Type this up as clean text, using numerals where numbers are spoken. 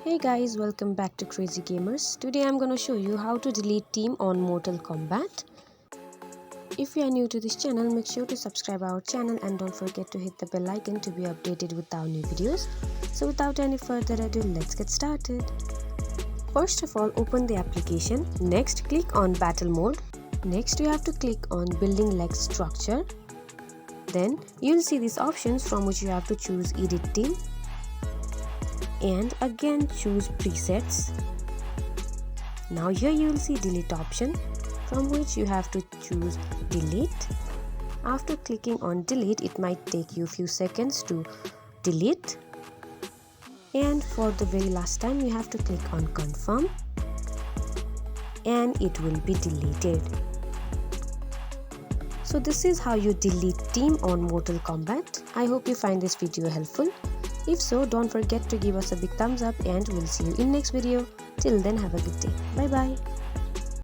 Hey guys, welcome back to Crazy Gamers. Today I'm gonna show you how to delete team on Mortal Kombat. If you are new to this channel, make sure to subscribe our channel and don't forget to hit the bell icon to be updated with our new videos. So without any further ado, let's get started. First of all, open the application. Next, click on Battle Mode. Next, you have to click on Building Leg Structure. Then, you'll see these options from which you have to choose Edit Team. And again choose presets. Now here you will see delete option from which you have to choose delete. After clicking on delete, it might take you a few seconds to delete, and for the very last time you have to click on confirm and it will be deleted. So this is how you delete team on Mortal Kombat. I hope you find this video helpful. If so, don't forget to give us a big thumbs up and we'll see you in next video. Till then, have a good day. Bye bye.